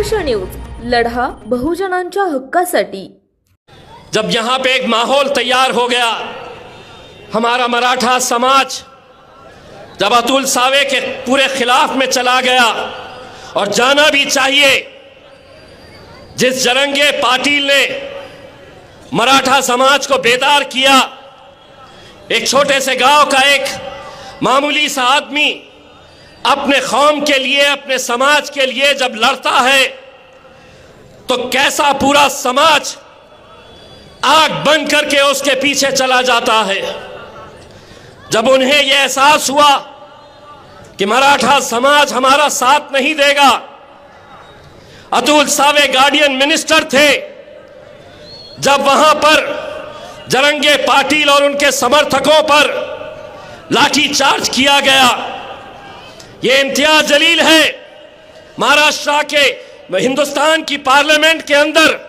संघर्ष न्यूज, लढा बहुजनांच्या हक्कासाठी। जब यहाँ पे एक माहौल तैयार हो गया, हमारा मराठा समाज जब अतुल सावे के पूरे खिलाफ में चला गया, और जाना भी चाहिए, जिस जरंगे पाटिल ने मराठा समाज को बेदार किया, एक छोटे से गांव का एक मामूली सा आदमी अपने कौम के लिए, अपने समाज के लिए जब लड़ता है तो कैसा पूरा समाज आग बंद करके उसके पीछे चला जाता है। जब उन्हें यह एहसास हुआ कि मराठा समाज हमारा साथ नहीं देगा, अतुल सावे गार्डियन मिनिस्टर थे, जब वहां पर जरंगे पाटिल और उनके समर्थकों पर लाठीचार्ज किया गया, ये इम्तियाज जलील है। महाराष्ट्र के, हिंदुस्तान की पार्लियामेंट के अंदर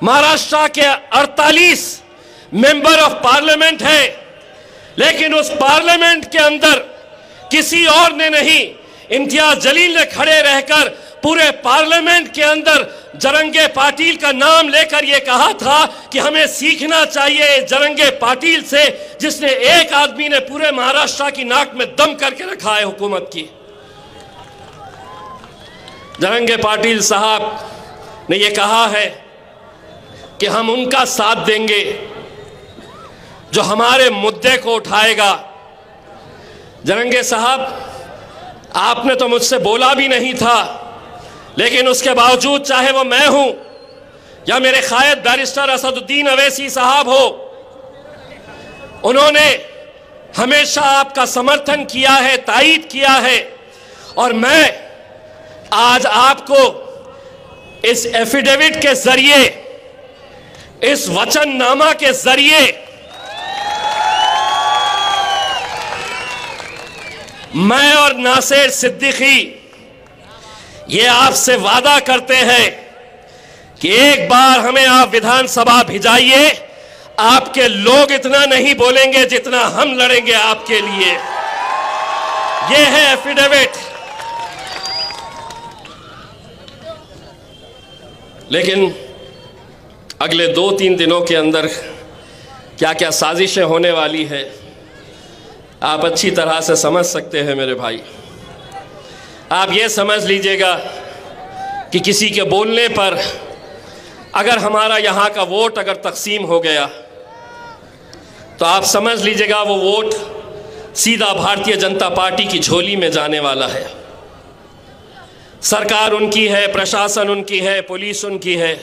महाराष्ट्र के 48 मेंबर ऑफ पार्लियामेंट है, लेकिन उस पार्लियामेंट के अंदर किसी और ने नहीं, इम्तियाज जलील ने खड़े रहकर पूरे पार्लियामेंट के अंदर जरंगे पाटिल का नाम लेकर यह कहा था कि हमें सीखना चाहिए जरंगे पाटिल से, जिसने एक आदमी ने पूरे महाराष्ट्र की नाक में दम करके रखा है हुकूमत की। जरंगे पाटिल साहब ने यह कहा है कि हम उनका साथ देंगे जो हमारे मुद्दे को उठाएगा। जरंगे साहब, आपने तो मुझसे बोला भी नहीं था, लेकिन उसके बावजूद, चाहे वो मैं हूं या मेरे कायद बैरिस्टर असदुद्दीन अवैसी साहब हो, उन्होंने हमेशा आपका समर्थन किया है, तायीद किया है। और मैं आज आपको इस एफिडेविट के जरिए, इस वचननामा के जरिए मैं और नासिर सिद्दीकी ये आपसे वादा करते हैं कि एक बार हमें आप विधानसभा भिजाइए, आपके लोग इतना नहीं बोलेंगे जितना हम लड़ेंगे आपके लिए। ये है एफिडेविट। लेकिन अगले 2-3 दिनों के अंदर क्या क्या साजिशें होने वाली है, आप अच्छी तरह से समझ सकते हैं मेरे भाई। आप ये समझ लीजिएगा कि किसी के बोलने पर अगर हमारा यहाँ का वोट अगर तकसीम हो गया, तो आप समझ लीजिएगा वो वोट सीधा भारतीय जनता पार्टी की झोली में जाने वाला है। सरकार उनकी है, प्रशासन उनकी है, पुलिस उनकी है,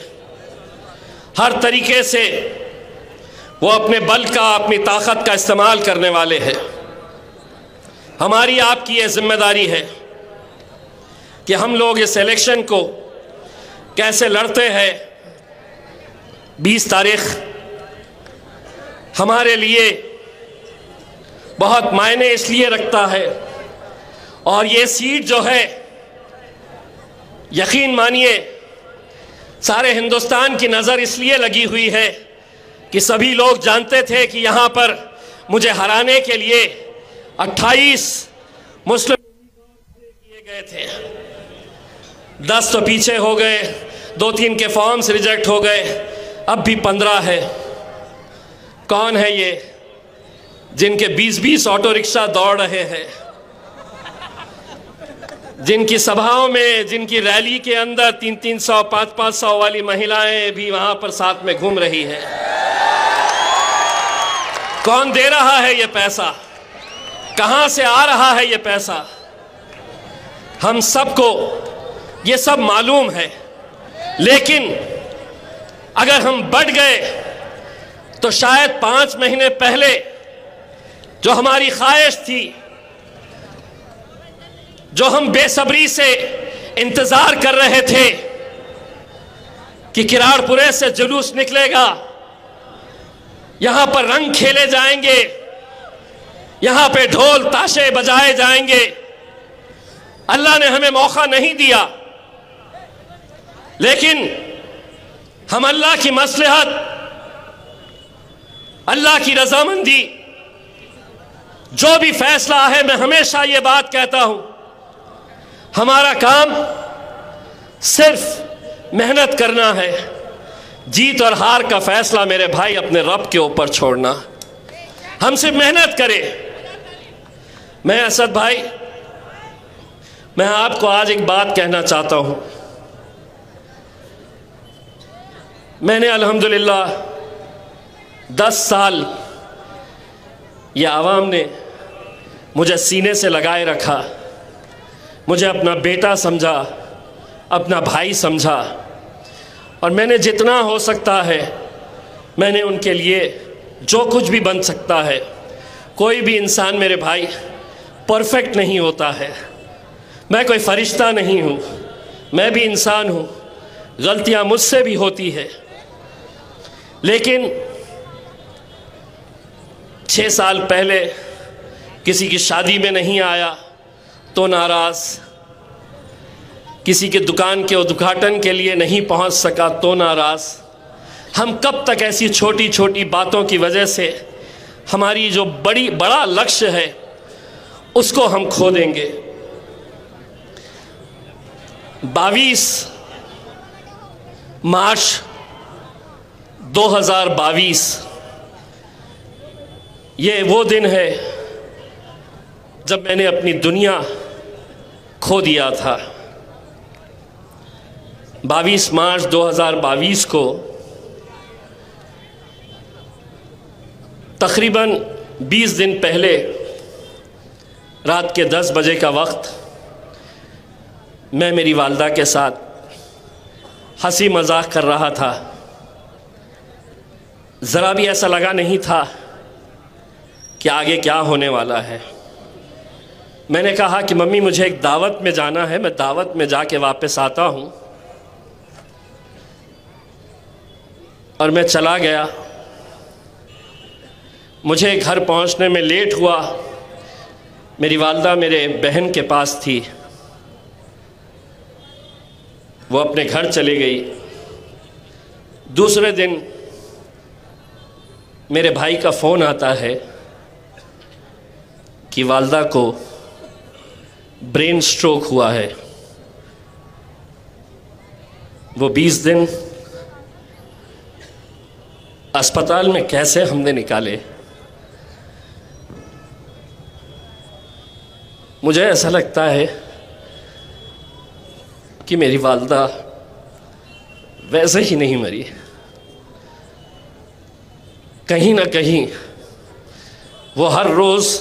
हर तरीके से वो अपने बल का, अपनी ताकत का इस्तेमाल करने वाले हैं। हमारी आपकी ये जिम्मेदारी है कि हम लोग इस इलेक्शन को कैसे लड़ते हैं। 20 तारीख हमारे लिए बहुत मायने इसलिए रखता है, और ये सीट जो है, यकीन मानिए सारे हिंदुस्तान की नज़र इसलिए लगी हुई है कि सभी लोग जानते थे कि यहाँ पर मुझे हराने के लिए 28 मुस्लिम किए गए थे। 10 तो पीछे हो गए, 2-3 के फॉर्म्स रिजेक्ट हो गए, अब भी 15 है। कौन है ये जिनके 20-20 ऑटो रिक्शा दौड़ रहे हैं, जिनकी सभाओं में, जिनकी रैली के अंदर 300-300, 500-500 वाली महिलाएं भी वहां पर साथ में घूम रही हैं? कौन दे रहा है ये पैसा? कहां से आ रहा है ये पैसा? हम सबको ये सब मालूम है। लेकिन अगर हम बढ़ गए तो शायद 5 महीने पहले जो हमारी ख्वाहिश थी, जो हम बेसब्री से इंतजार कर रहे थे कि किराड़पुरे से जुलूस निकलेगा, यहां पर रंग खेले जाएंगे, यहां पे ढोल ताशे बजाए जाएंगे, अल्लाह ने हमें मौका नहीं दिया। लेकिन हम अल्लाह की मसलहत, अल्लाह की रजामंदी, जो भी फैसला है, मैं हमेशा ये बात कहता हूं, हमारा काम सिर्फ मेहनत करना है। जीत और हार का फैसला मेरे भाई अपने रब के ऊपर छोड़ना। हम सिर्फ मेहनत करें। मैं असद भाई, मैं आपको आज एक बात कहना चाहता हूं। मैंने अल्हम्दुलिल्लाह 10 साल ये आवाम ने मुझे सीने से लगाए रखा, मुझे अपना बेटा समझा, अपना भाई समझा, और मैंने जितना हो सकता है मैंने उनके लिए जो कुछ भी बन सकता है। कोई भी इंसान मेरे भाई परफेक्ट नहीं होता है। मैं कोई फरिश्ता नहीं हूँ, मैं भी इंसान हूँ, गलतियाँ मुझसे भी होती है। लेकिन 6 साल पहले किसी की शादी में नहीं आया तो नाराज़, किसी के दुकान के उद्घाटन के लिए नहीं पहुंच सका तो नाराज़। हम कब तक ऐसी छोटी छोटी बातों की वजह से हमारी जो बड़ा लक्ष्य है उसको हम खो देंगे। 22 मार्च 2022 ये वो दिन है जब मैंने अपनी दुनिया खो दिया था। 22 मार्च 2022 को तकरीबन 20 दिन पहले रात के 10 बजे का वक्त मैं मेरी वालदा के साथ हंसी मजाक कर रहा था। ज़रा भी ऐसा लगा नहीं था कि आगे क्या होने वाला है। मैंने कहा कि मम्मी मुझे एक दावत में जाना है, मैं दावत में जाके वापस आता हूँ। और मैं चला गया। मुझे घर पहुँचने में लेट हुआ। मेरी वालदा मेरे बहन के पास थी, वो अपने घर चली गई। दूसरे दिन मेरे भाई का फ़ोन आता है कि वालदा को ब्रेन स्ट्रोक हुआ है। वो 20 दिन अस्पताल में कैसे हमने निकाले। मुझे ऐसा लगता है कि मेरी वालदा वैसे ही नहीं मरी। कहीं ना कहीं वो हर रोज़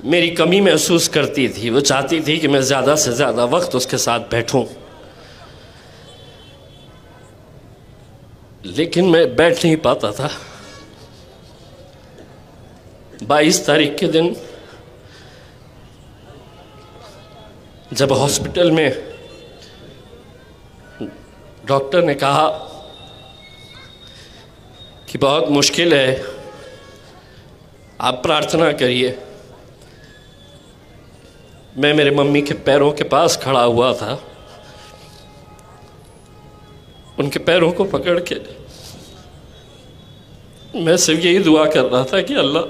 मेरी कमी महसूस करती थी। वो चाहती थी कि मैं ज़्यादा से ज़्यादा वक्त उसके साथ बैठूं, लेकिन मैं बैठ नहीं पाता था। 22 तारीख के दिन जब हॉस्पिटल में डॉक्टर ने कहा कि बहुत मुश्किल है, आप प्रार्थना करिए, मैं मेरे मम्मी के पैरों के पास खड़ा हुआ था। उनके पैरों को पकड़ के मैं सिर्फ यही दुआ कर रहा था कि अल्लाह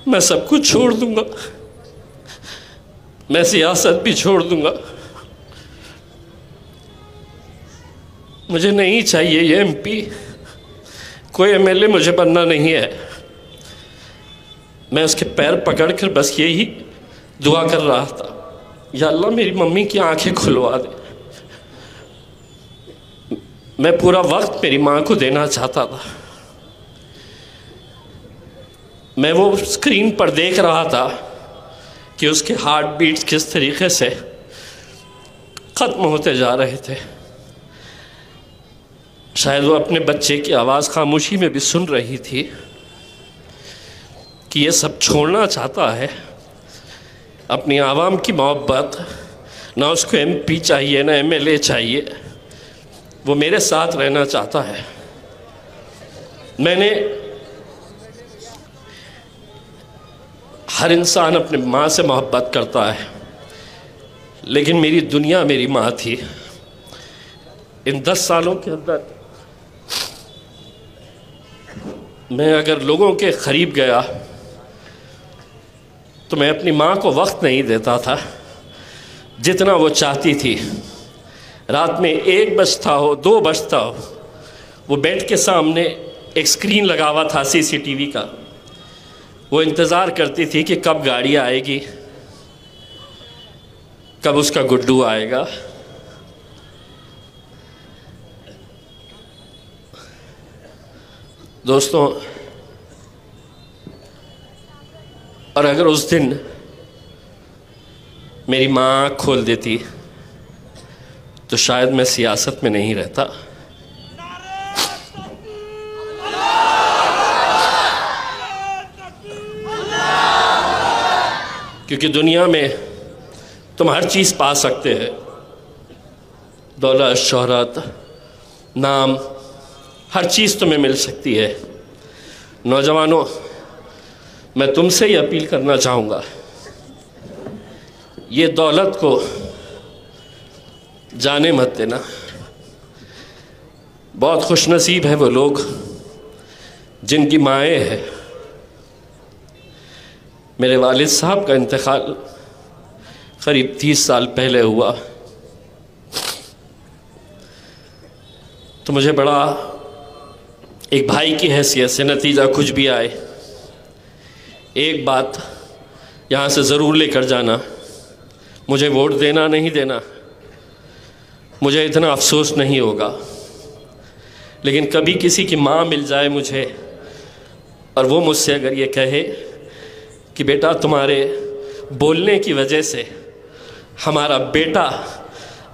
मैं सब कुछ छोड़ दूंगा, मैं सियासत भी छोड़ दूंगा, मुझे नहीं चाहिए ये एमपी, कोई एमएलए मुझे बनना नहीं है। मैं उसके पैर पकड़कर बस यही दुआ कर रहा था, या अल्लाह मेरी मम्मी की आंखें खुलवा दे। मैं पूरा वक्त मेरी माँ को देना चाहता था। मैं वो स्क्रीन पर देख रहा था कि उसके हार्ट बीट्स किस तरीके से ख़त्म होते जा रहे थे। शायद वो अपने बच्चे की आवाज़ खामोशी में भी सुन रही थी कि ये सब छोड़ना चाहता है, अपनी आवाम की मोहब्बत, ना उसको एमपी चाहिए ना एमएलए चाहिए, वो मेरे साथ रहना चाहता है। मैंने हर इंसान अपने माँ से मोहब्बत करता है, लेकिन मेरी दुनिया मेरी माँ थी। इन 10 सालों के अंदर मैं अगर लोगों के करीब गया तो मैं अपनी माँ को वक्त नहीं देता था जितना वो चाहती थी। रात में 1 बजता हो, 2 बजता हो, वो बेड के सामने एक स्क्रीन लगा हुआ था CCTV का। वो इंतज़ार करती थी कि कब गाड़ी आएगी, कब उसका गुड्डू आएगा। दोस्तों, और अगर उस दिन मेरी माँ आँख खोल देती तो शायद मैं सियासत में नहीं रहता। क्योंकि दुनिया में तुम हर चीज़ पा सकते हैं, दौलत, शोहरत, नाम, हर चीज़ तुम्हें मिल सकती है। नौजवानों, मैं तुमसे ही अपील करना चाहूँगा, ये दौलत को जाने मत देना। बहुत खुशनसीब है वो लोग जिनकी माएँ हैं। मेरे वालिद साहब का इंतकाल करीब 30 साल पहले हुआ, तो मुझे बड़ा एक भाई की हैसियत से, नतीजा कुछ भी आए, एक बात यहाँ से ज़रूर लेकर जाना, मुझे वोट देना नहीं देना, मुझे इतना अफसोस नहीं होगा, लेकिन कभी किसी की माँ मिल जाए मुझे और वो मुझसे अगर ये कहे कि बेटा तुम्हारे बोलने की वजह से हमारा बेटा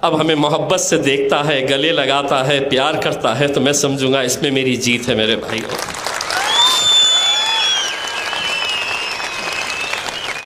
अब हमें मोहब्बत से देखता है, गले लगाता है, प्यार करता है, तो मैं समझूंगा इसमें मेरी जीत है मेरे भाइयों।